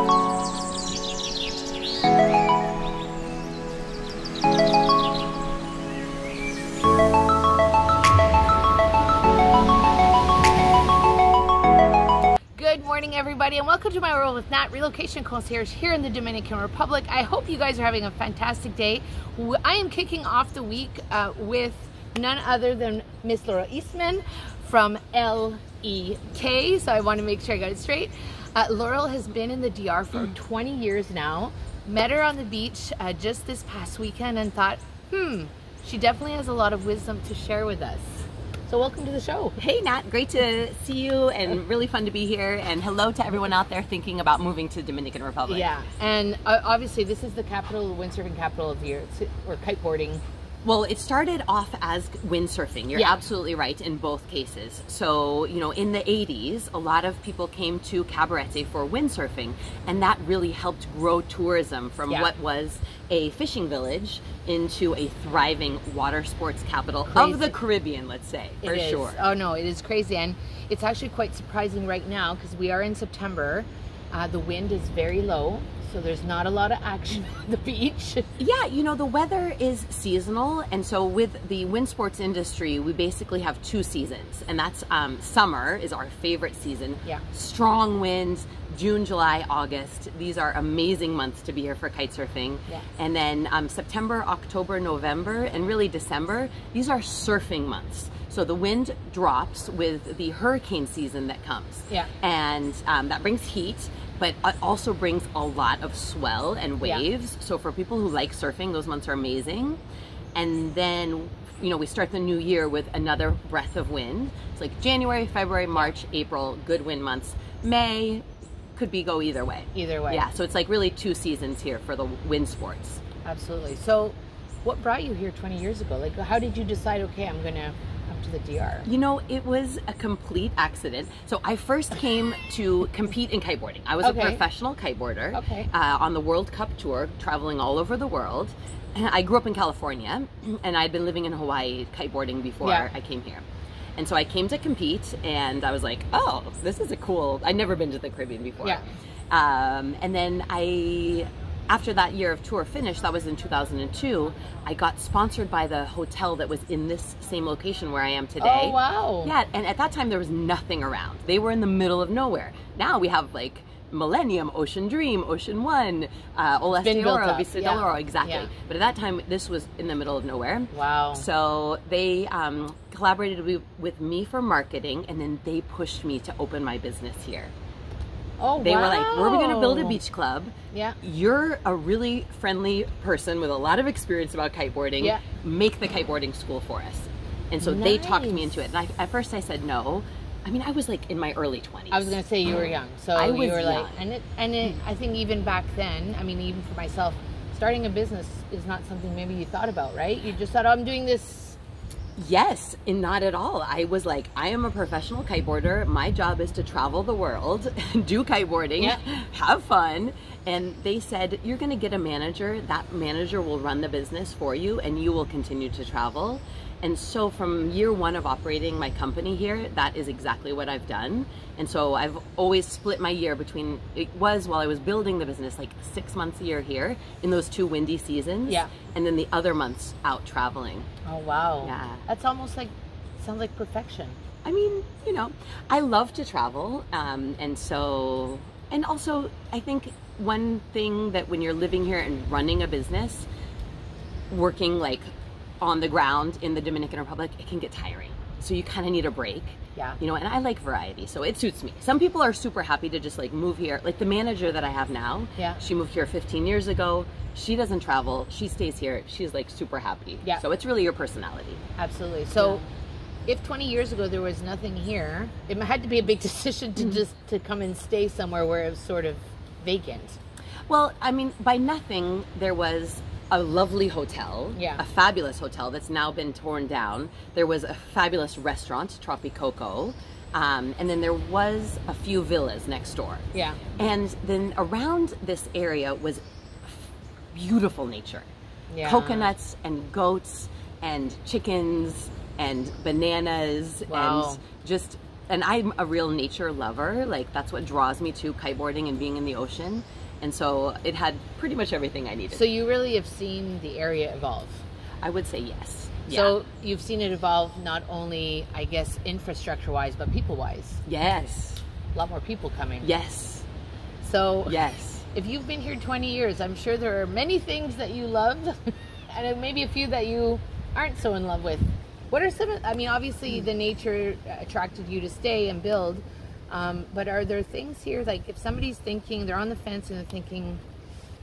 Good morning, everybody, and welcome to my world with Nat, Relocation concierge here in the Dominican Republic. I hope you guys are having a fantastic day. I am kicking off the week with none other than Miss Laurel Eastman from LEK, so I want to make sure I got it straight. Laurel has been in the DR for 20 years now. Met her on the beach just this past weekend and thought, she definitely has a lot of wisdom to share with us. So welcome to the show. Hey Nat, great to see you and really fun to be here, and hello to everyone out there thinking about moving to the Dominican Republic. Yeah, and obviously this is the capital, windsurfing capital of the year, or kiteboarding. Well, it started off as windsurfing. You're absolutely right in both cases. So, you know, in the 80s, a lot of people came to Cabarete for windsurfing, and that really helped grow tourism from what was a fishing village into a thriving water sports capital of the Caribbean, let's say, for sure. Oh no, it is crazy, and it's actually quite surprising right now because we are in September. The wind is very low, so there's not a lot of action on the beach. Yeah, you know, the weather is seasonal, and so with the wind sports industry, we basically have two seasons, and that's summer is our favorite season. Yeah. Strong winds, June, July, August. These are amazing months to be here for kite surfing. Yeah. And then September, October, November, and really December, these are surfing months. So the wind drops with the hurricane season that comes. Yeah. And that brings heat, but it also brings a lot of swell and waves. Yeah. So for people who like surfing, those months are amazing. And then, you know, we start the new year with another breath of wind. It's like January, February, March, April, good wind months. May could go either way. Either way. Yeah, so it's like really two seasons here for the wind sports. Absolutely. So what brought you here 20 years ago? Like, how did you decide, okay, I'm gonna come to the DR? You know, it was a complete accident. So I first came to compete in kiteboarding. I was a professional kiteboarder on the World Cup tour, traveling all over the world. And I grew up in California, and I'd been living in Hawaii kiteboarding before I came here. And so I came to compete, and I was like, oh, this is a cool, I'd never been to the Caribbean before. Yeah. And then after that year of tour finished, that was in 2002, I got sponsored by the hotel that was in this same location where I am today. Oh, wow. Yeah, and at that time there was nothing around. They were in the middle of nowhere. Now we have like Millennium, Ocean Dream, Ocean One, Ola Oro, Vista del Oro, exactly. Yeah. But at that time, this was in the middle of nowhere. Wow. So they collaborated with me for marketing, and then they pushed me to open my business here. Oh, they were like, we're going to build a beach club. Yeah. You're a really friendly person with a lot of experience about kiteboarding. Yeah. Make the kiteboarding school for us. And so they talked me into it. And at first I said no. I mean, I was like in my early 20s. I was going to say you were young. So you were like, I think even back then, I mean, even for myself, starting a business is not something maybe you thought about, right? You just thought, oh, I'm doing this. Yes, and not at all. I was like, I am a professional kiteboarder. My job is to travel the world, do kiteboarding, have fun. And they said, you're going to get a manager. That manager will run the business for you, and you will continue to travel. And so from year one of operating my company here, that is exactly what I've done. And so I've always split my year between, it was while I was building the business, like 6 months a year here in those 2 windy seasons. Yeah. And then the other months out traveling. Oh, wow. Yeah. That's almost like, sounds like perfection. I mean, you know, I love to travel. And so, and also I think one thing that when you're living here and running a business, working like on the ground in the Dominican Republic, it can get tiring. So you kind of need a break. Yeah. You know, and I like variety, so it suits me. Some people are super happy to just like move here. Like the manager that I have now, she moved here 15 years ago. She doesn't travel. She stays here. She's like super happy. Yeah. So it's really your personality. Absolutely. So if 20 years ago there was nothing here, it had to be a big decision to just to come and stay somewhere where it was sort of vacant. Well, I mean, by nothing, there was a lovely hotel, a fabulous hotel that's now been torn down. There was a fabulous restaurant, Tropicoco, and then there was a few villas next door. Yeah. And then around this area was beautiful nature. Yeah. Coconuts and goats and chickens and bananas and just and I'm a real nature lover. Like, that's what draws me to kiteboarding and being in the ocean. And so it had pretty much everything I needed. So you really have seen the area evolve? I would say yes. Yeah. So you've seen it evolve not only, I guess, infrastructure-wise, but people-wise. Yes. A lot more people coming. Yes. So yes. If you've been here 20 years, I'm sure there are many things that you love and maybe a few that you aren't so in love with. What are some, I mean, obviously the nature attracted you to stay and build, but are there things here, like if somebody's thinking, they're on the fence and they're thinking,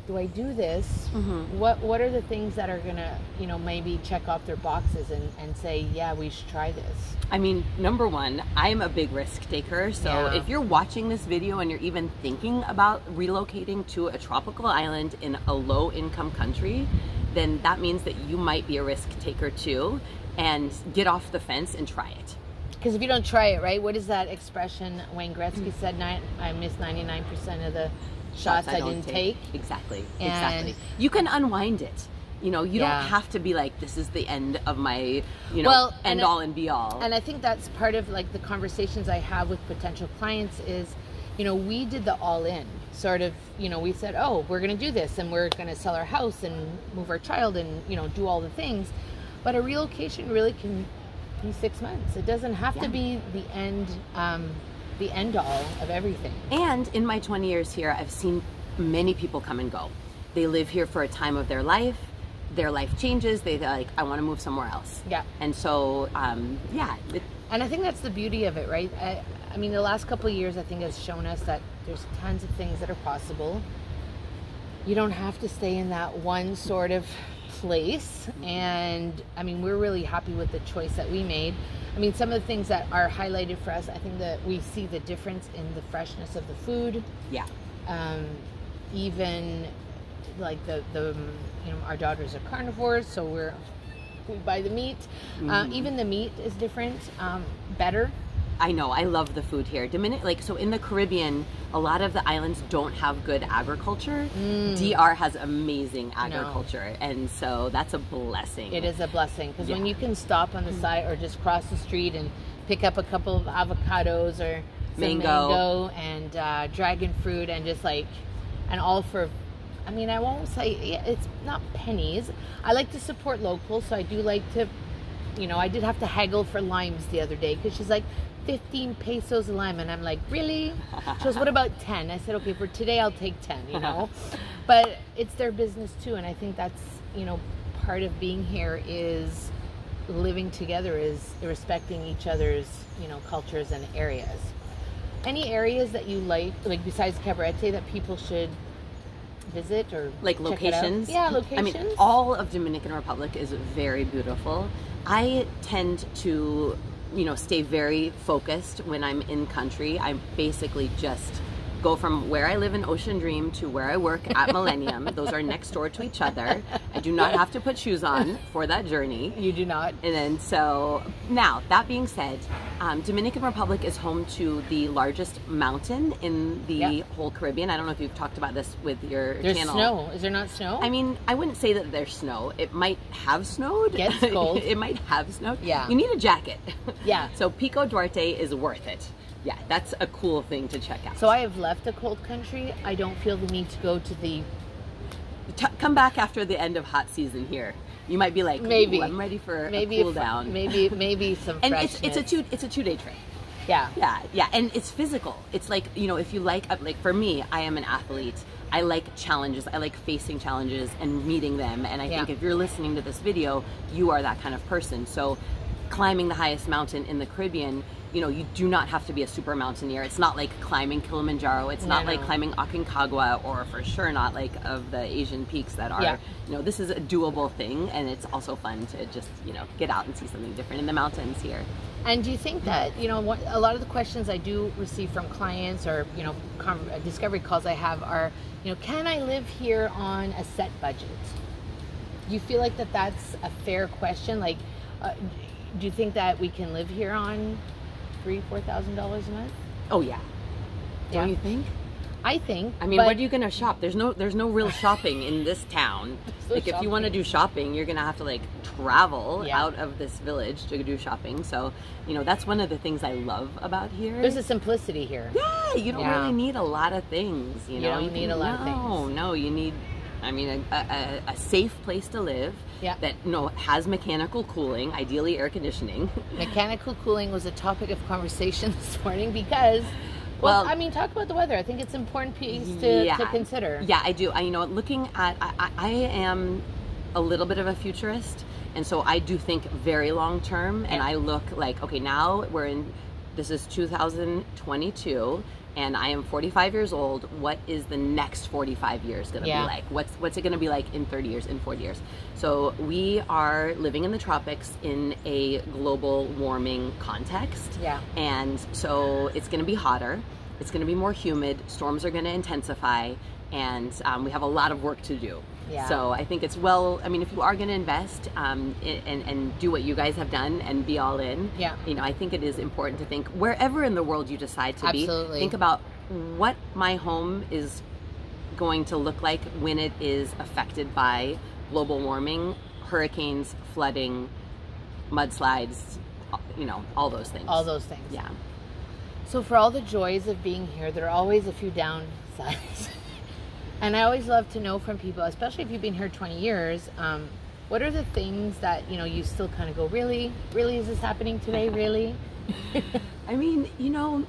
do I do this? What are the things that are gonna, you know, maybe check off their boxes and say, yeah, we should try this? I mean, number one, I'm a big risk taker. So if you're watching this video and you're even thinking about relocating to a tropical island in a low income country, then that means that you might be a risk taker too, and get off the fence and try it. Because if you don't try it, right? What is that expression Wayne Gretzky said? I missed 99% of the shots I didn't take. Exactly. Exactly. You can unwind it. You know, you don't have to be like, this is the end of my, you know, end all and be all. And I think that's part of like the conversations I have with potential clients is, you know, we did the all in sort of, you know, we said, oh, we're going to do this and we're going to sell our house and move our child and, you know, do all the things. But a relocation really can be 6 months. It doesn't have to be the end all of everything. And in my 20 years here, I've seen many people come and go. They live here for a time of their life changes, they're like, I want to move somewhere else. Yeah. And so, and I think that's the beauty of it, right? I mean, the last couple of years, I think, has shown us that there's tons of things that are possible. You don't have to stay in that one sort of place. And I mean, we're really happy with the choice that we made. I mean, some of the things that are highlighted for us, I think that we see the difference in the freshness of the food. Yeah. Even like the you know, our daughters are carnivores, so we buy the meat. Even the meat is different, better. I know, I love the food here. So in the Caribbean, a lot of the islands don't have good agriculture. DR has amazing agriculture, and so that's a blessing. It is a blessing, because when you can stop on the side or just cross the street and pick up a couple of avocados or mango and dragon fruit and just like, and all for, I mean, I won't say, it's not pennies. I like to support local, so I do like to, you know, I did have to haggle for limes the other day because she's like, 15 pesos a lime, and I'm like, really? She goes, what about 10? I said, okay, for today I'll take 10, you know. But it's their business too, and I think that's, you know, part of being here is living together, is respecting each other's, you know, cultures and areas. Any areas that you like besides Cabarete, that people should visit or like locations? Yeah, locations. I mean, all of Dominican Republic is very beautiful. I tend to, you know, stay very focused when I'm in country. I basically just go from where I live in Ocean Dream to where I work at Millennium. Those are next door to each other. I do not have to put shoes on for that journey. You do not. And then so, now, that being said, Dominican Republic is home to the largest mountain in the whole Caribbean. I don't know if you've talked about this with your channel. There's snow. Is there not snow? I mean, I wouldn't say that there's snow. It might have snowed. Gets cold. It might have snowed. Yeah. You need a jacket. Yeah. So Pico Duarte is worth it. Yeah, that's a cool thing to check out. So I have left a cold country. I don't feel the need to go to the... Come back after the end of hot season here. You might be like, maybe I'm ready for a cool down. Maybe some freshness. And it's a 2-day trip. Yeah. Yeah, and it's physical. It's like, you know, if you like for me, I am an athlete. I like challenges. I like facing challenges and meeting them. And I think if you're listening to this video, you are that kind of person. So climbing the highest mountain in the Caribbean, you know, you do not have to be a super mountaineer. It's not like climbing Kilimanjaro. It's not like climbing Aconcagua, or for sure not like of the Asian peaks that are, you know, this is a doable thing, and it's also fun to just, you know, get out and see something different in the mountains here. And do you think that, you know, a lot of the questions I do receive from clients or, you know, discovery calls I have are, you know, can I live here on a set budget? Do you feel like that's a fair question? Like, do you think that we can live here on $3,000-4,000 a month? Oh yeah. Don't you think? I think. I mean, what are you gonna shop? There's no real shopping in this town. Like, if you want to do shopping, you're gonna have to like travel out of this village to do shopping. So, you know, that's one of the things I love about here. There's a simplicity here. Yeah, you don't really need a lot of things. You know, you need a lot of things. No, you need. I mean, a safe place to live that has mechanical cooling, ideally air conditioning. Mechanical cooling was a topic of conversation this morning because. Well, I mean, talk about the weather. I think it's an important piece to consider. Yeah, I do. You know, looking at, I am a little bit of a futurist, and so I do think very long term, and I look like, okay, now this is 2022, and I am 45 years old. What is the next 45 years going to be like? What's it going to be like in 30 years, in 40 years? So we are living in the tropics in a global warming context. Yeah. And so it's going to be hotter. It's going to be more humid. Storms are going to intensify. And we have a lot of work to do. Yeah. So I think it's I mean, if you are going to invest and do what you guys have done and be all in, you know, I think it is important to think wherever in the world you decide to be, think about what my home is going to look like when it is affected by global warming, hurricanes, flooding, mudslides, you know, all those things. All those things. Yeah. So for all the joys of being here, there are always a few downsides. And I always love to know from people, especially if you've been here 20 years, what are the things that, you know, you still kind of go, really? Really, is this happening today? Really? I mean, you know,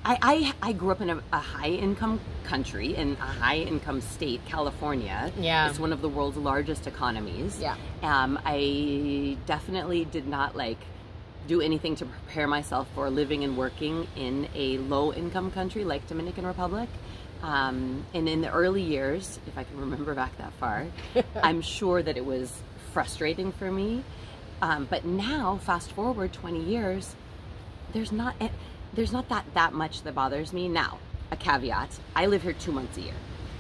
I grew up in a high-income country, in a high-income state, California. Yeah. It's one of the world's largest economies. Yeah. I definitely did not, like, do anything to prepare myself for living and working in a low-income country like Dominican Republic. And in the early years, if I can remember back that far, I'm sure that it was frustrating for me. But now, fast forward 20 years, there's not that much that bothers me. Now, a caveat, I live here 2 months a year.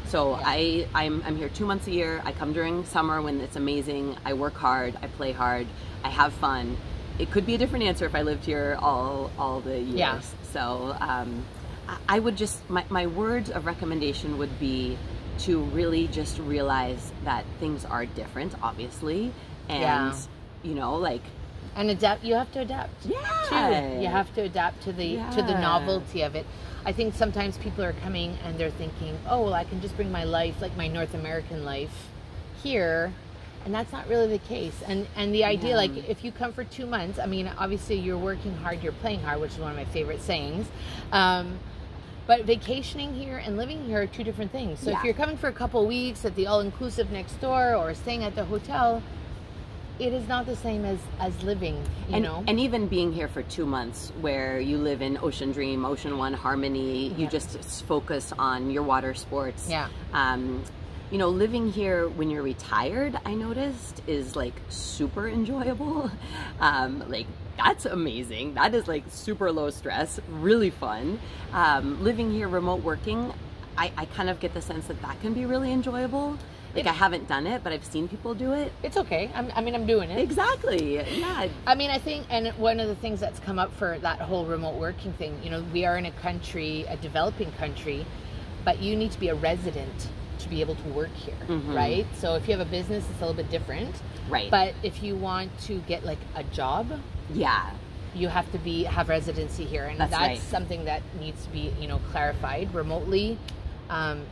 So I'm here 2 months a year. I come during summer when it's amazing. I work hard, I play hard, I have fun. It could be a different answer if I lived here all the years. Yeah. So I would just, my words of recommendation would be to really just realize that things are different, obviously, and you know, like, and adapt. You have to adapt. Yeah, you have to adapt to the novelty of it. I think sometimes people are coming and they're thinking, oh, well, I can just bring my life, like my North American life, here. And that's not really the case. And the idea, like, if you come for 2 months, I mean, obviously you're working hard, you're playing hard, which is one of my favorite sayings. But vacationing here and living here are two different things. So if you're coming for a couple of weeks at the all-inclusive next door or staying at the hotel, it is not the same as living, you know? And even being here for 2 months where you live in Ocean Dream, Ocean One, Harmony, you just focus on your water sports. Yeah. You know, living here when you're retired, I noticed, is like super enjoyable. Like, that's amazing. That is like super low stress, really fun. Living here, remote working, I kind of get the sense that can be really enjoyable. Like, I haven't done it, but I've seen people do it. It's okay. I mean, I'm doing it. Exactly. Yeah. I mean, I think, and one of the things that's come up for that whole remote working thing, you know, we are in a country, a developing country, but you need to be a resident to be able to work here, right? So if you have a business, it's a little bit different. Right. But if you want to get like a job, you have to have residency here, and that's something that needs to be, you know, clarified remotely.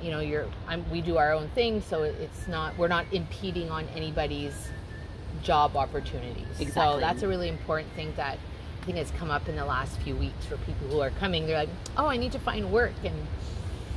You know, we do our own thing, so it's not, we're not impeding on anybody's job opportunities. Exactly. So that's a really important thing that I think has come up in the last few weeks for people who are coming. They're like, oh, I need to find work. And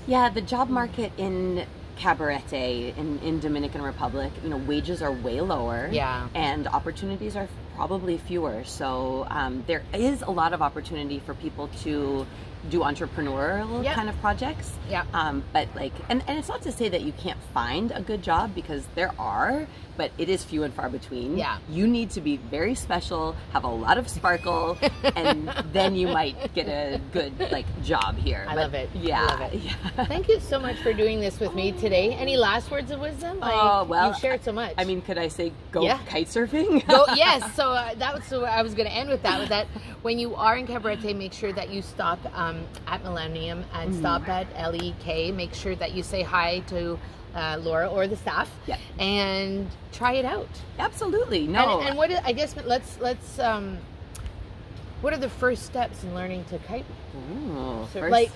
yeah, the job market in Cabarete in Dominican Republic, you know, wages are way lower, and opportunities are probably fewer. So there is a lot of opportunity for people to do entrepreneurial kind of projects. But like, and it's not to say that you can't find a good job, because there are, but it is few and far between. You need to be very special, have a lot of sparkle, and then you might get a good like job here. I love it. I love it. Thank you so much for doing this with me today. Any last words of wisdom? Well, you've shared so much. I mean, could I say go kite surfing? Yes. So so that was so I was going to end with that. With that, when you are in Cabarete, make sure that you stop at Millennium and stop at LEK. Make sure that you say hi to Laura or the staff, and try it out. Absolutely. No. And what I guess let's what are the first steps in learning to kite? Ooh, so like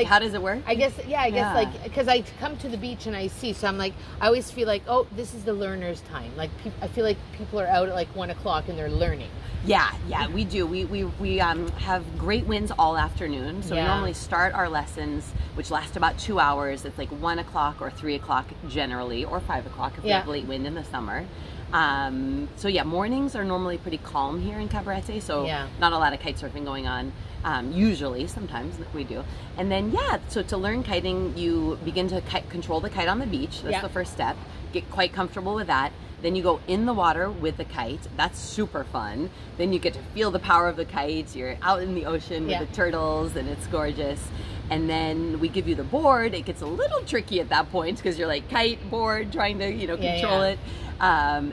how does it work? I guess like because I come to the beach and I see, so I'm like, I always feel like, oh, this is the learner's time. Like I feel like people are out at like 1 o'clock and they're learning. Yeah, we do. We have great winds all afternoon. So we normally start our lessons, which last about 2 hours. It's like 1 o'clock or 3 o'clock generally, or 5 o'clock if we have late wind in the summer. So yeah, mornings are normally pretty calm here in Cabarete, so not a lot of kite surfing going on. Usually, sometimes we do. And then so to learn kiting, you begin to control the kite on the beach. That's the first step. Get quite comfortable with that. Then you go in the water with the kite. That's super fun. Then you get to feel the power of the kite. You're out in the ocean with the turtles, and it's gorgeous. And then we give you the board. It gets a little tricky at that point because you're like kite, board, trying to control it.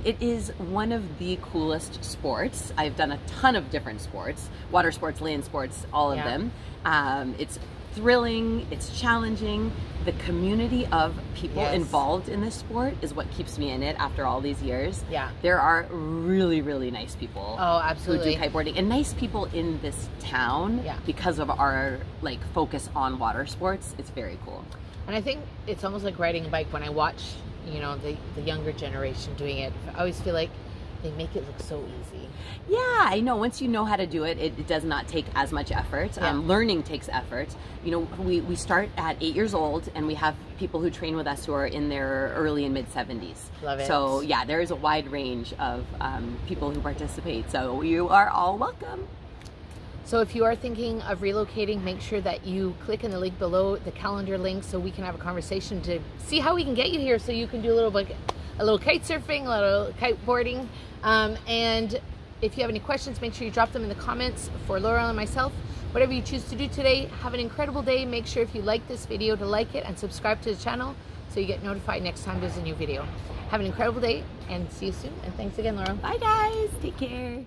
It is one of the coolest sports. I've done a ton of different sports, water sports, land sports, all of them. It's thrilling, it's challenging. The community of people involved in this sport is what keeps me in it after all these years. There are really, really nice people who do kiteboarding, and nice people in this town because of our focus on water sports. It's very cool. And I think it's almost like riding a bike. When I watch the younger generation doing it, I always feel like they make it look so easy. Yeah, I know. Once you know how to do it, it does not take as much effort. Learning takes effort. We start at 8 years old, and we have people who train with us who are in their early and mid 70s. Love it. So yeah, there is a wide range of people who participate. So you are all welcome. So if you are thinking of relocating, make sure that you click in the link below, the calendar link, so we can have a conversation to see how we can get you here, so you can do a little kite surfing, a little kiteboarding. And if you have any questions, make sure you drop them in the comments for Laurel and myself. Whatever you choose to do today, have an incredible day. Make sure if you like this video to like it and subscribe to the channel so you get notified next time there's a new video. Have an incredible day and see you soon. And thanks again, Laurel. Bye guys. Take care.